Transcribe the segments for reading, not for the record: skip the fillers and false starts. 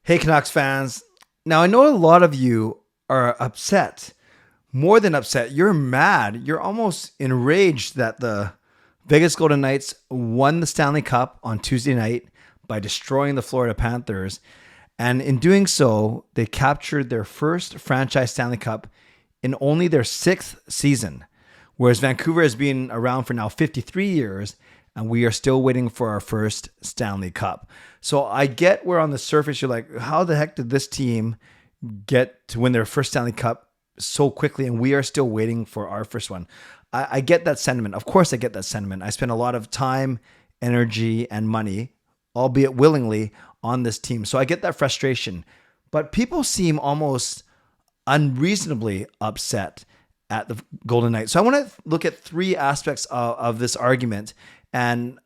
Hey, Canucks fans. Now, I know a lot of you are upset. More than upset, you're mad. You're almost enraged that the Vegas Golden Knights won the Stanley Cup on Tuesday night by destroying the Florida Panthers. And in doing so, they captured their first franchise Stanley Cup in only their sixth season. Whereas Vancouver has been around for now 53 years, and we are still waiting for our first Stanley Cup. So I get where on the surface you're like, how the heck did this team get to win their first Stanley Cup so quickly, and we are still waiting for our first one? I get that sentiment. Of course, I get that sentiment. I spent a lot of time, energy, and money, albeit willingly, on this team. So I get that frustration. But people seem almost unreasonably upset at the Golden Knights. So I want to look at three aspects of this argument and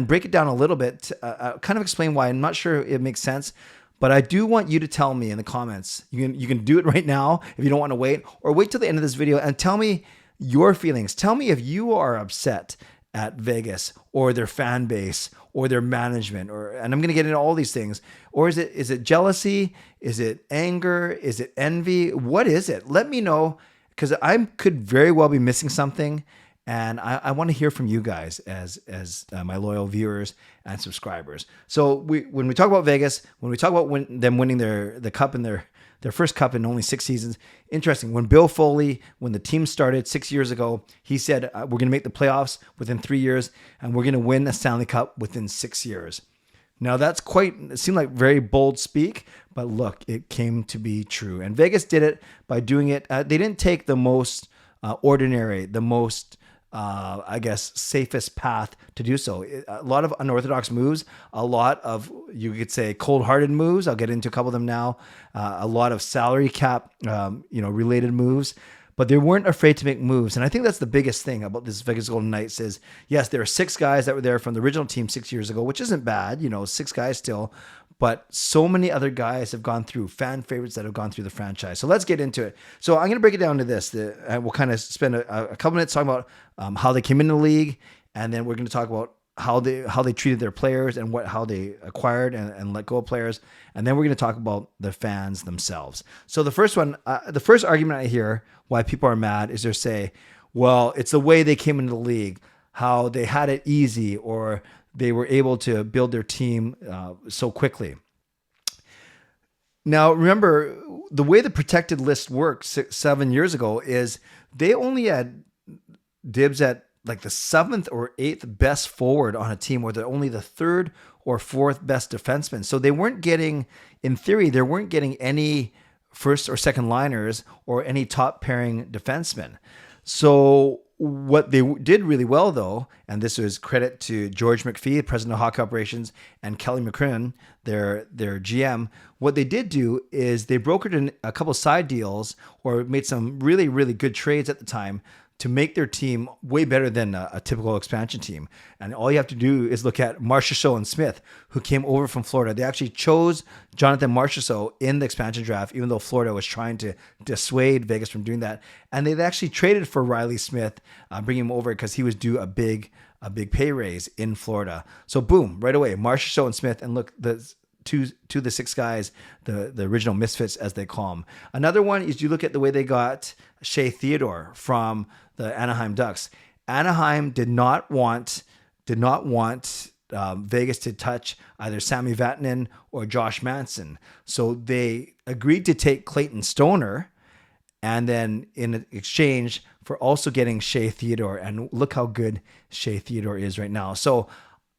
break it down a little bit, kind of explain why. I'm not sure it makes sense, but I do want you to tell me in the comments. You can do it right now if you don't want to wait, or wait till the end of this video and tell me your feelings. Tell me if you are upset at Vegas or their fan base or their management, and I'm going to get into all these things. Or is it jealousy? Is it anger? Is it envy? What is it? Let me know, because I could very well be missing something. And I want to hear from you guys as my loyal viewers and subscribers. So when we talk about Vegas, when we talk about them winning the cup in their first cup in only 6 seasons, interesting. When Bill Foley, when the team started 6 years ago, he said, we're going to make the playoffs within 3 years, and we're going to win a Stanley Cup within 6 years. Now it seemed like very bold speak, but look, it came to be true. And Vegas did it by doing it. They didn't take the most ordinary, the most safest path to do so. A lot of unorthodox moves, a lot of, you could say, cold-hearted moves. I'll get into a couple of them now. A lot of salary cap, related moves, but they weren't afraid to make moves. And I think that's the biggest thing about this Vegas Golden Knights is, yes, there are 6 guys that were there from the original team 6 years ago, which isn't bad, 6 guys still, but so many other guys have gone through, fan favorites that have gone through the franchise. So let's get into it. So I'm going to break it down to this. We'll kind of spend a couple minutes talking about how they came into the league, and then we're going to talk about how they treated their players and how they acquired and let go of players. And then we're going to talk about the fans themselves. So the first one, the first argument I hear why people are mad is they say, well, it's the way they came into the league, how they had it easy, or they were able to build their team so quickly. Now, remember, the way the protected list worked 7 years ago is they only had dibs at like the 7th or 8th best forward on a team, or they're only the 3rd or 4th best defenseman. So they weren't getting, in theory, they weren't getting any first or second liners or any top pairing defensemen. So what they did really well, though, and this is credit to George McPhee, president of Hockey Operations, and Kelly McCrimmon, their GM, what they did do is they brokered in a couple side deals or made some really, really good trades at the time to make their team way better than a typical expansion team. And all you have to do is look at Marchessault and Smith, who came over from Florida. They actually chose Jonathan Marchessault in the expansion draft, even though Florida was trying to dissuade Vegas from doing that. And they actually traded for Riley Smith, bringing him over because he was due a big pay raise in Florida. So boom, right away, Marchessault and Smith. And look, to the 6 guys, the original misfits, as they call them. Another one is you look at the way they got Shea Theodore from the Anaheim Ducks. Anaheim did not want Vegas to touch either Sami Vatanen or Josh Manson. So they agreed to take Clayton Stoner, and then in exchange for also getting Shea Theodore. And look how good Shea Theodore is right now. So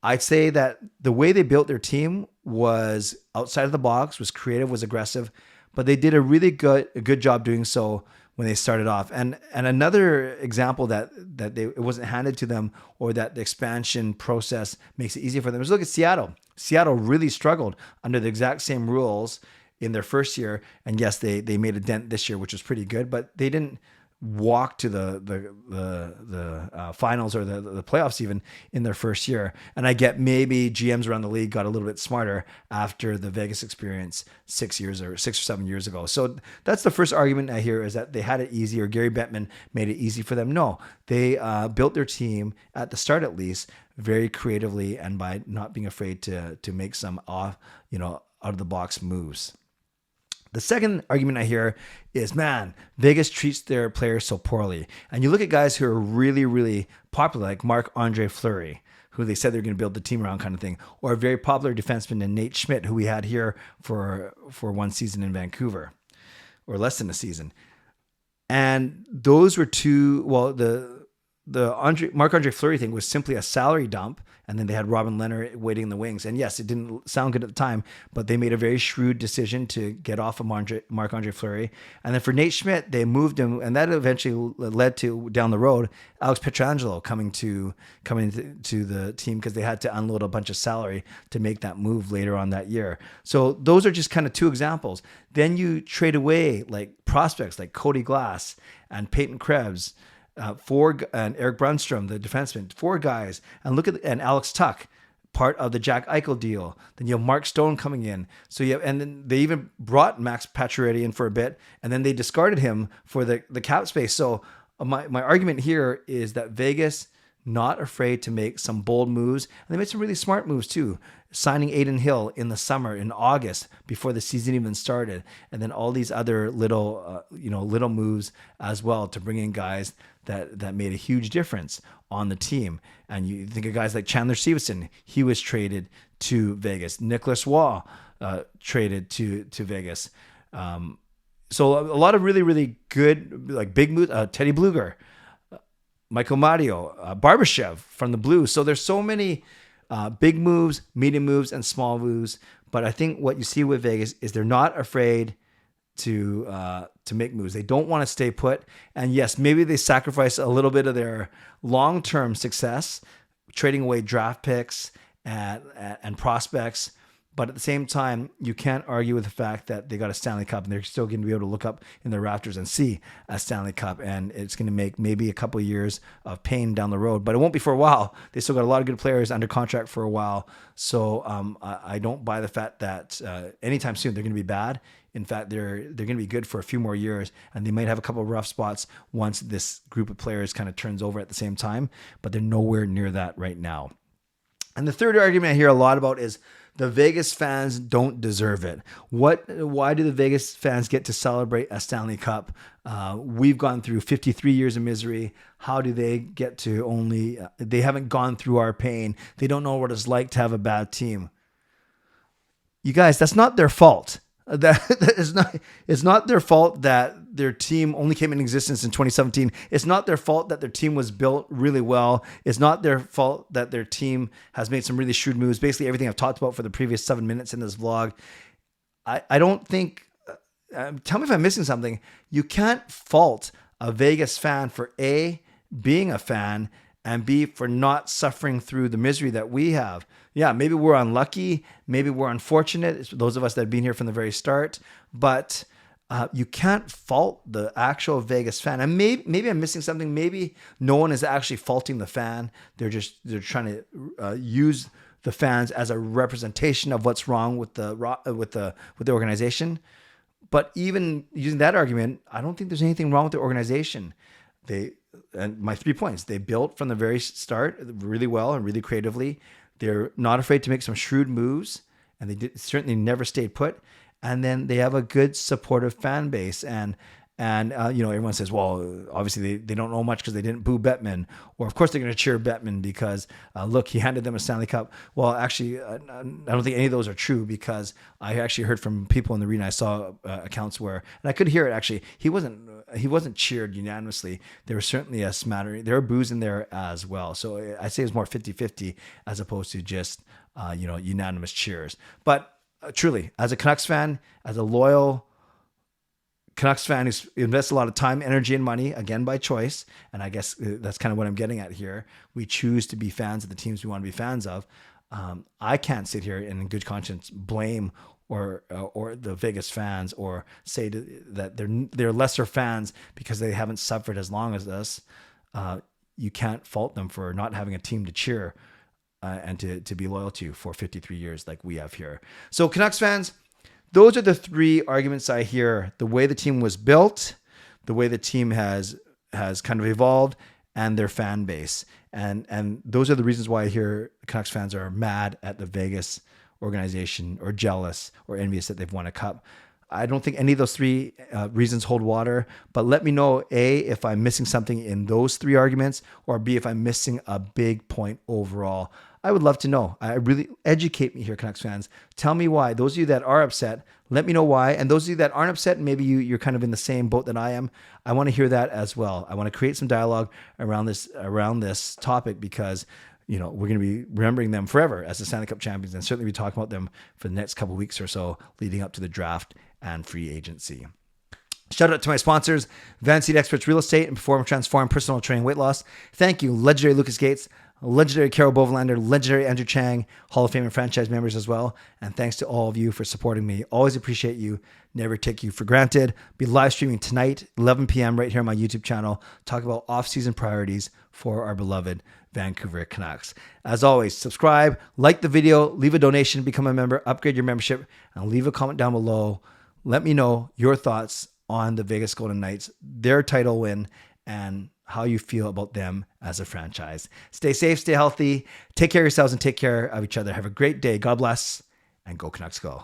I'd say that the way they built their team was outside of the box, was creative, was aggressive, but they did a good job doing so when they started off. And another example that it wasn't handed to them, or that the expansion process makes it easier for them, is look at Seattle. Seattle really struggled under the exact same rules in their first year. And yes, they made a dent this year, which was pretty good, but they didn't walk to the finals or the playoffs even in their first year. And I get maybe GMs around the league got a little bit smarter after the Vegas experience 6 or 7 years ago. So that's the first argument I hear, is that they had it easy, or Gary Bettman made it easy for them. No, they built their team at the start, at least, very creatively, and by not being afraid to make some out of the box moves. The second argument I hear is, man, Vegas treats their players so poorly. And you look at guys who are really, really popular, like Marc-Andre Fleury, who they said they're going to build the team around kind of thing, or a very popular defenseman in Nate Schmidt, who we had here for one season in Vancouver, or less than a season. And those were two, well, the Marc-Andre Fleury thing was simply a salary dump, and then they had Robin Leonard waiting in the wings. And yes, it didn't sound good at the time, but they made a very shrewd decision to get off of Marc-Andre Fleury. And then for Nate Schmidt, they moved him, and that eventually led to, down the road, Alex Pietrangelo coming to the team, because they had to unload a bunch of salary to make that move later on that year. So those are just kind of two examples. Then you trade away like prospects like Cody Glass and Peyton Krebs, and Eric Brunstrom, the defenseman, 4 guys, and and Alex Tuck, part of the Jack Eichel deal. Then you have Mark Stone coming in. And then they even brought Max Pacioretty in for a bit, and then they discarded him for the cap space. So my argument here is that Vegas not afraid to make some bold moves, and they made some really smart moves too. Signing Aiden Hill in the summer, in August, before the season even started, and then all these other little moves as well to bring in guys that made a huge difference on the team. And you think of guys like Chandler Stevenson, he was traded to Vegas. Nicholas Waugh traded to Vegas. So a lot of really, really good, like big moves. Teddy Bluger, Michael Mario, Barbashev from the Blues. So there's so many big moves, medium moves, and small moves. But I think what you see with Vegas is they're not afraid to make moves. They don't want to stay put. And yes, maybe they sacrifice a little bit of their long-term success, trading away draft picks and prospects. But at the same time, you can't argue with the fact that they got a Stanley Cup, and they're still going to be able to look up in the rafters and see a Stanley Cup. And it's going to make maybe a couple of years of pain down the road, but it won't be for a while. They still got a lot of good players under contract for a while. So I don't buy the fact that anytime soon they're going to be bad. In fact, they're going to be good for a few more years, and they might have a couple of rough spots once this group of players kind of turns over at the same time, but they're nowhere near that right now. And the third argument I hear a lot about is the Vegas fans don't deserve it. Why do the Vegas fans get to celebrate a Stanley Cup? We've gone through 53 years of misery. How do they get to only, they haven't gone through our pain. They don't know what it's like to have a bad team. You guys, that's not their fault. It's not their fault that their team only came in existence in 2017. It's not their fault that their team was built really well. It's not their fault that their team has made some really shrewd moves. Basically everything I've talked about for the previous 7 minutes in this vlog. I don't think, tell me if I'm missing something. You can't fault a Vegas fan for A, being a fan, and B, for not suffering through the misery that we have. Yeah, maybe we're unlucky. Maybe we're unfortunate. It's those of us that have been here from the very start. But you can't fault the actual Vegas fan. And maybe I'm missing something. Maybe no one is actually faulting the fan. They're trying to use the fans as a representation of what's wrong with the organization. But even using that argument, I don't think there's anything wrong with the organization. And my 3 points, they built from the very start really well and really creatively. They're not afraid to make some shrewd moves, and they certainly never stayed put. And then they have a good supportive fan base. And everyone says, well, obviously they don't know much because they didn't boo Bettman, or of course they're going to cheer Bettman because look, he handed them a Stanley Cup. Well, actually, I don't think any of those are true, because I actually heard from people in the arena. I saw accounts where, and I could hear it actually. He wasn't cheered unanimously. There was certainly a smattering. There were boos in there as well. So I say it's more 50-50 as opposed to just unanimous cheers. But truly, as a Canucks fan, as a loyal Canucks fan who's invests a lot of time, energy, and money, again by choice, and I guess that's kind of what I'm getting at here. We choose to be fans of the teams we want to be fans of. I can't sit here and in good conscience blame or the Vegas fans, or say that they're lesser fans because they haven't suffered as long as us. You can't fault them for not having a team to cheer and to be loyal to for 53 years like we have here. So Canucks fans, those are the 3 arguments I hear: the way the team was built, the way the team has kind of evolved, and their fan base. And those are the reasons why I hear Canucks fans are mad at the Vegas organization or jealous or envious that they've won a cup. I don't think any of those three reasons hold water, but let me know, A, if I'm missing something in those three arguments, or B, if I'm missing a big point overall. I would love to know. I really educate me here, Canucks fans. Tell me why. Those of you that are upset, let me know why. And those of you that aren't upset, maybe you're kind of in the same boat that I am. I want to hear that as well. I want to create some dialogue around this topic because we're going to be remembering them forever as the Stanley Cup champions, and certainly be talking about them for the next couple of weeks or so leading up to the draft and free agency. Shout out to my sponsors, Van Seat Experts Real Estate and Perform Transform Personal Training Weight Loss. Thank you, legendary Lucas Gates, legendary Carol Bovelander, legendary Andrew Chang, Hall of Fame and franchise members as well. And thanks to all of you for supporting me. Always appreciate you. Never take you for granted. Be live streaming tonight, 11 p.m. right here on my YouTube channel. Talk about off-season priorities for our beloved Vancouver Canucks. As always, subscribe, like the video, leave a donation, become a member, upgrade your membership, and leave a comment down below. Let me know your thoughts on the Vegas Golden Knights, their title win, and how you feel about them as a franchise. Stay safe, stay healthy, take care of yourselves, and take care of each other. Have a great day. God bless, and go Canucks go.